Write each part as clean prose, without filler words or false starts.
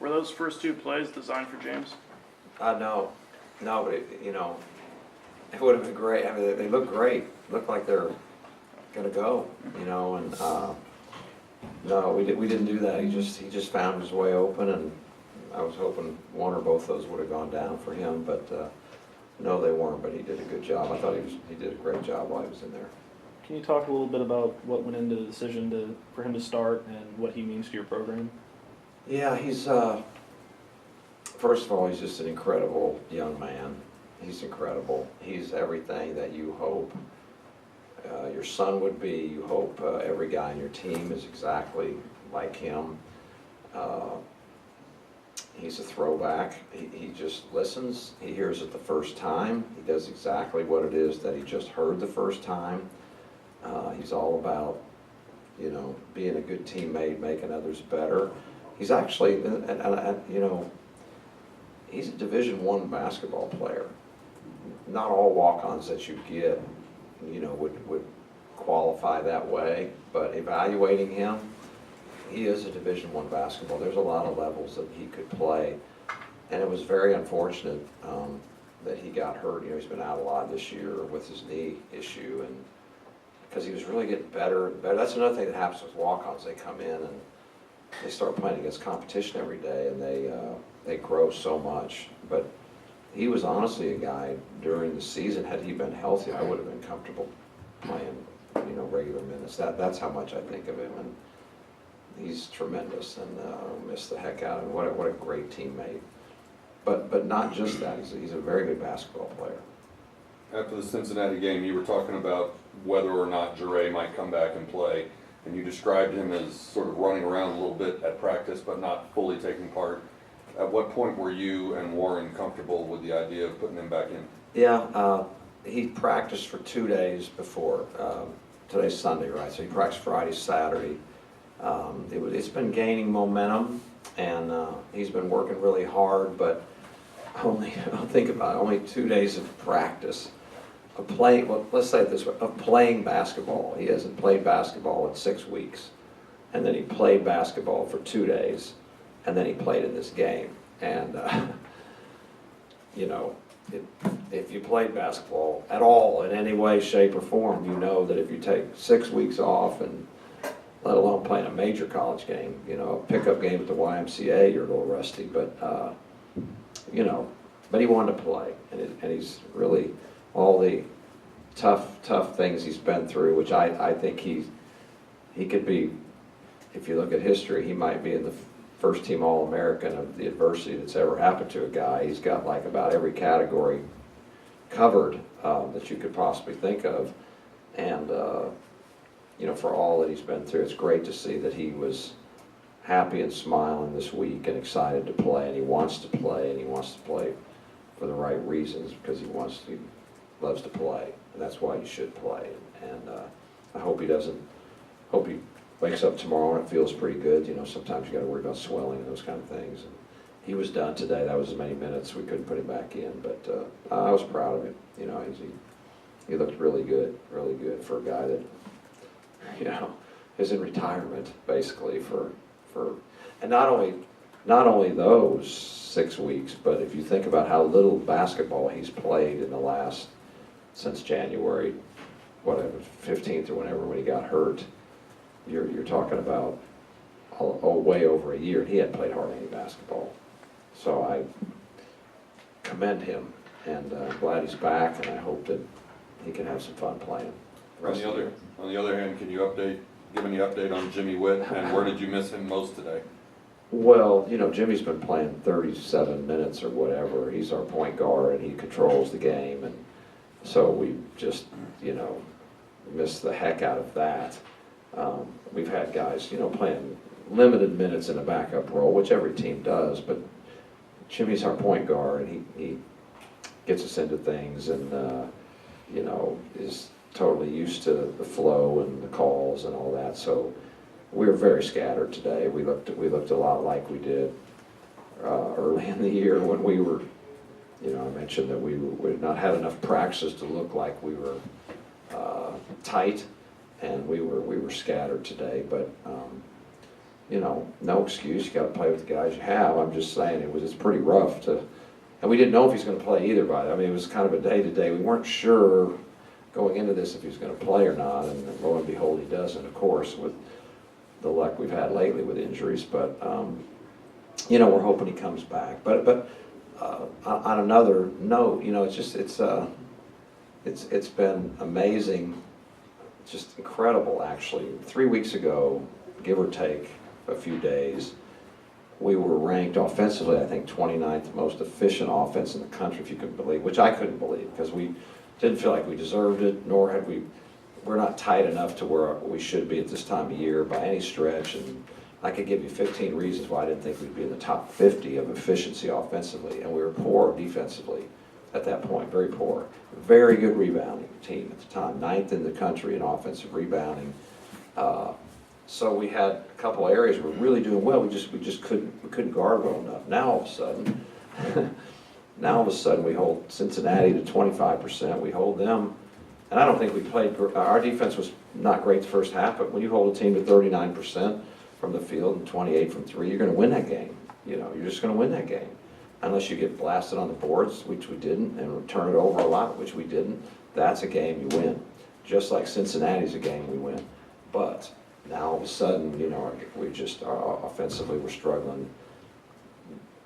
Were those first two plays designed for James? No, but it would have been great. I mean, they look great. Look like they're gonna go, and no, we didn't do that. He just found his way open, and I was hoping one or both of those would have gone down for him, but no, they weren't. But he did a good job. I thought he did a great job while he was in there. Can you talk a little bit about what went into the decision for him to start and what he means to your program? Yeah, he's first of all, he's just an incredible young man. He's incredible. He's everything that you hope your son would be. You hope every guy on your team is exactly like him. He's a throwback. He just listens. He hears it the first time. He does exactly what it is that he just heard the first time. He's all about, being a good teammate, making others better. He's actually, he's a Division I basketball player. Not all walk-ons that you get, would qualify that way, but evaluating him, he is a Division I basketball. There's a lot of levels that he could play, and it was very unfortunate that he got hurt. He's been out a lot this year with his knee issue, and because he was really getting better and better. That's another thing that happens with walk-ons. They come in and they start playing against competition every day, and they grow so much. But he was honestly a guy during the season. Had he been healthy, I would have been comfortable playing, regular minutes. That's how much I think of him, and he's tremendous, and miss the heck out of him. What a great teammate. But not just that. He's a very good basketball player. After the Cincinnati game, you were talking about whether or not Jure might come back and play, and you described him as sort of running around a little bit at practice, but not fully taking part. At what point were you and Warren comfortable with the idea of putting him back in? Yeah, he practiced for 2 days before. Today's Sunday, right? So he practiced Friday, Saturday. It's been gaining momentum, and he's been working really hard, but think about it, only 2 days of practice. Let's say it this way, of playing basketball. He hasn't played basketball in 6 weeks. And then he played basketball for 2 days, and then he played in this game. And, if you played basketball at all in any way, shape, or form, you know that if you take 6 weeks off, and let alone playing a major college game, a pickup game at the YMCA, you're a little rusty, but, but he wanted to play. And he's really, all the tough things he's been through, which I think he could be, if you look at history, he might be in the first team All-American of the adversity that's ever happened to a guy. He's got like about every category covered that you could possibly think of. And, for all that he's been through, it's great to see that he was happy and smiling this week and excited to play, and he wants to play, and he wants to play for the right reasons, because he loves to play, and that's why he should play. And I hope he wakes up tomorrow and it feels pretty good. Sometimes you got to worry about swelling and those kind of things. And he was done today. That was as many minutes. We couldn't put him back in, but I was proud of him. He looked really good for a guy that is in retirement basically and not only those 6 weeks, but if you think about how little basketball he's played in the last, since January, 15th or whenever, when he got hurt, you're talking about way over a year. He hadn't played hardly any basketball. So I commend him, and I'm glad he's back, and I hope that he can have some fun playing. On the other hand, can you give any update on Jimmy Witt, and where did you miss him most today? Well, Jimmy's been playing 37 minutes or whatever. He's our point guard, and he controls the game, and so we just, missed the heck out of that. We've had guys, playing limited minutes in a backup role, which every team does, but Jimmy's our point guard, and he gets us into things, and, is totally used to the flow and the calls and all that. So we were very scattered today. We looked a lot like we did early in the year when we were, I mentioned that we had not had enough practices to look like we were tight, and we were scattered today. But no excuse. You got to play with the guys you have. I'm just saying it's pretty rough and we didn't know if he's going to play either. It was kind of a day to day. We weren't sure going into this if he was going to play or not, and lo and behold, he doesn't. Of course, with the luck we've had lately with injuries, but we're hoping he comes back. But on another note, it's been amazing, just incredible actually. 3 weeks ago, give or take a few days, we were ranked offensively, I think 29th most efficient offense in the country, if you could believe, which I couldn't believe because we didn't feel like we deserved it, nor had we're not tight enough to where we should be at this time of year by any stretch. And I could give you 15 reasons why I didn't think we'd be in the top 50 of efficiency offensively, and we were poor defensively at that point, very poor. Very good rebounding team at the time, 9th in the country in offensive rebounding. So we had a couple areas we were really doing well. We just couldn't guard well enough. Now all of a sudden we hold Cincinnati to 25%. We hold them, and I don't think we played. Our defense was not great the first half, but when you hold a team to 39% from the field and 28 from three, you're going to win that game. You're just going to win that game, unless you get blasted on the boards, which we didn't, and turn it over a lot, which we didn't. That's a game you win, just like Cincinnati's a game we win. But now all of a sudden, offensively we're struggling,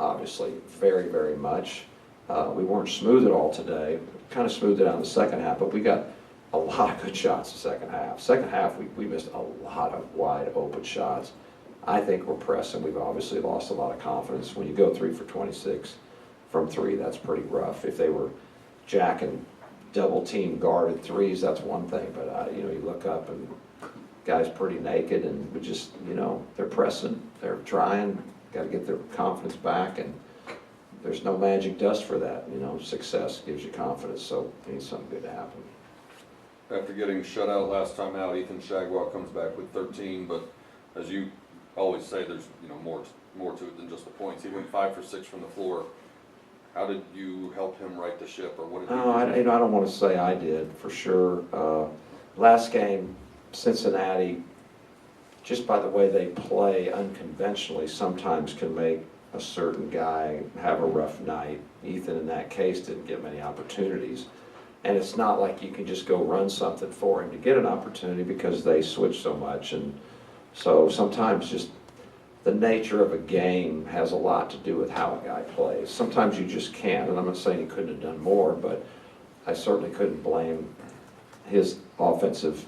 obviously, very, very much. We weren't smooth at all today. Kind of smoothed it out in the second half, but we got a lot of good shots the second half. Second half, we missed a lot of wide open shots. I think we're pressing. We've obviously lost a lot of confidence. When you go 3 for 26 from three, that's pretty rough. If they were jacking double team guarded threes, that's one thing, but you look up and guys pretty naked, and we just, they're pressing, they're trying, got to get their confidence back, and there's no magic dust for that. Success gives you confidence, so it needs something good to happen. After getting shut out last time out, Ethan Shagwell comes back with 13, but as you always say, there's more to it than just the points. He went 5 for 6 from the floor. How did you help him right the ship, or what did you do? I don't want to say I did for sure. Last game, Cincinnati, just by the way they play unconventionally, sometimes can make a certain guy have a rough night. Ethan, in that case, didn't get many opportunities. And it's not like you can just go run something for him to get an opportunity because they switch so much. And so sometimes just the nature of a game has a lot to do with how a guy plays. Sometimes you just can't, and I'm not saying he couldn't have done more, but I certainly couldn't blame his offensive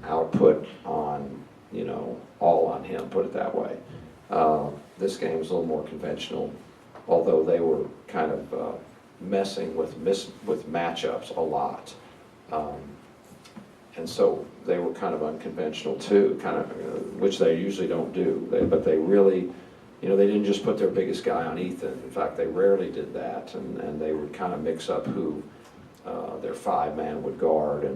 output on, all on him, put it that way. This game was a little more conventional, although they were kind of messing with matchups a lot. And so they were kind of unconventional too, which they usually don't do. But they really, they didn't just put their biggest guy on Ethan. In fact, they rarely did that, and they would kind of mix up who their 5-man would guard.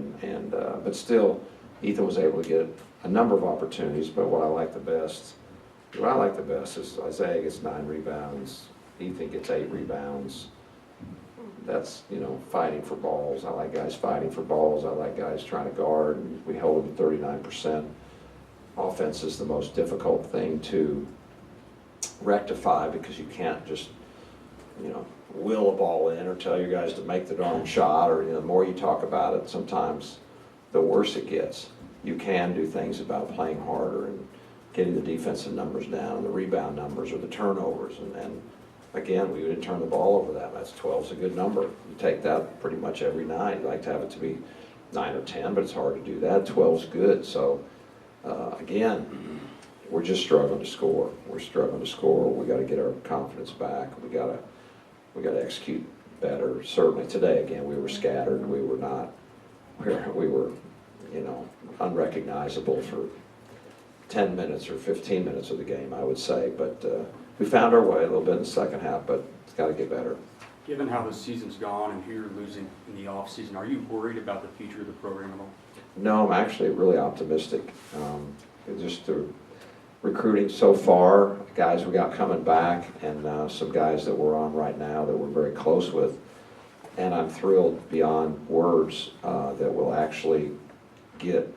But still, Ethan was able to get a number of opportunities. But what I like the best is Isaiah gets 9 rebounds, Ethan gets 8 rebounds. That's, fighting for balls. I like guys fighting for balls. I like guys trying to guard. We held them to 39%. Offense is the most difficult thing to rectify because you can't just, will a ball in or tell your guys to make the darn shot, or, the more you talk about it, sometimes the worse it gets. You can do things about playing harder and getting the defensive numbers down, and the rebound numbers or the turnovers, and again, we didn't turn the ball over that much. 12 is a good number. You take that pretty much every night. You like to have it to be 9 or 10, but it's hard to do that. 12 is good. So, again, we're just struggling to score. We're struggling to score. We got to get our confidence back. We got to execute better. Certainly today, again, we were scattered. We were not. We were, unrecognizable for 10 minutes or 15 minutes of the game, I would say. But we found our way a little bit in the second half, but it's got to get better. Given how the season's gone and here losing in the off season, are you worried about the future of the program at all? No, I'm actually really optimistic. Just the recruiting so far, guys we got coming back, and some guys that we're on right now that we're very close with. And I'm thrilled beyond words that we'll actually get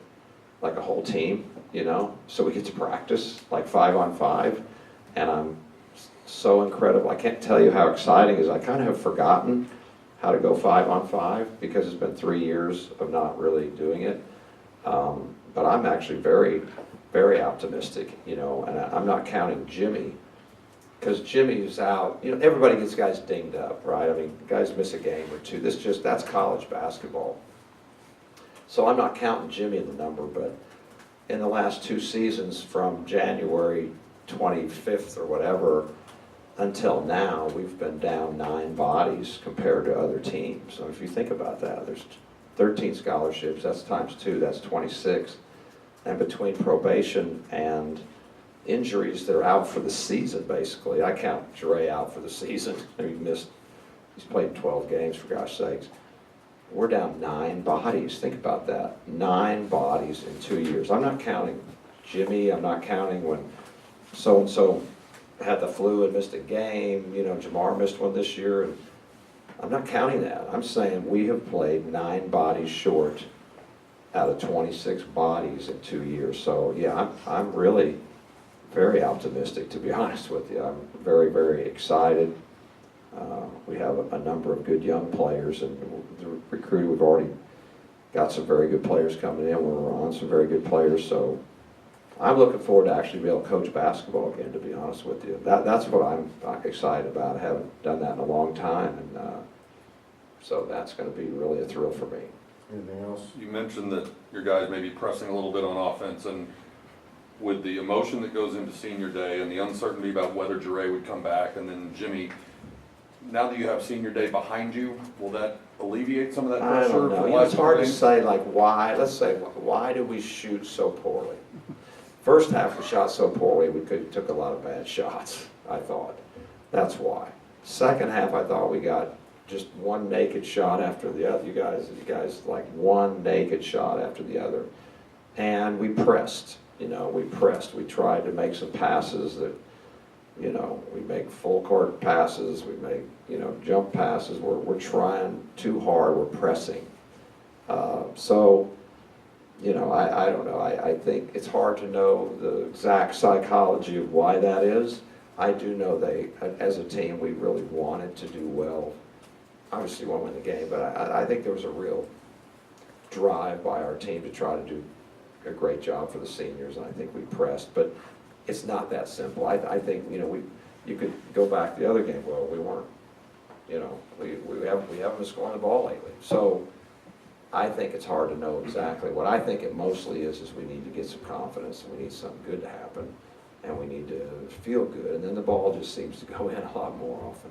like a whole team you know, so we get to practice like 5-on-5, and I'm so incredible. I can't tell you how exciting it is. I kind of have forgotten how to go 5-on-5 because it's been 3 years of not really doing it. But I'm actually very, very optimistic, you know, and I'm not counting Jimmy, because Jimmy's out. You know, everybody gets guys dinged up, right? I mean, guys miss a game or two. That's college basketball. So I'm not counting Jimmy in the number, but in the last 2 seasons, from January 25th or whatever until now, we've been down 9 bodies compared to other teams. So if you think about that, there's 13 scholarships, that's times 2, that's 26. And between probation and injuries, they're out for the season, basically. I count Dre out for the season. He's played 12 games, for gosh sakes. We're down 9 bodies. Think about that. 9 bodies in 2 years. I'm not counting Jimmy. I'm not counting when so-and-so had the flu and missed a game. You know, Jamar missed one this year. And I'm not counting that. I'm saying we have played 9 bodies short out of 26 bodies in 2 years. So, yeah, I'm really very optimistic, to be honest with you. I'm very, very excited. We have a number of good young players, and the recruiting, we've already got some very good players coming in. We're on some very good players, so I'm looking forward to actually be able to coach basketball again, to be honest with you. That's what I'm excited about. I haven't done that in a long time, and so that's going to be really a thrill for me. Anything else? You mentioned that your guys may be pressing a little bit on offense, and with the emotion that goes into senior day and the uncertainty about whether Jure would come back, and then Jimmy, now that you have senior day behind you, will that alleviate some of that I pressure? don't know. for the You know, last it's hard to games? say, like, why. Let's say, why did we shoot so poorly? First half, we shot so poorly, we took a lot of bad shots, I thought. That's why. Second half, I thought we got just one naked shot after the other. You guys, like, one naked shot after the other. And we pressed, you know, we tried to make some passes that, you know, we make full court passes, we make, you know, jump passes. We're trying too hard, we're pressing. So, you know, I don't know. I think it's hard to know the exact psychology of why that is. I do know as a team, we really wanted to do well. Obviously, we won't win the game, but I think there was a real drive by our team to try to do a great job for the seniors, and I think we pressed. But it's not that simple. I think, you know, you could go back to the other game. Well, we weren't, you know, we haven't been scoring the ball lately. So I think it's hard to know exactly. What I think it mostly is we need to get some confidence, and we need something good to happen, and we need to feel good, and then the ball just seems to go in a lot more often.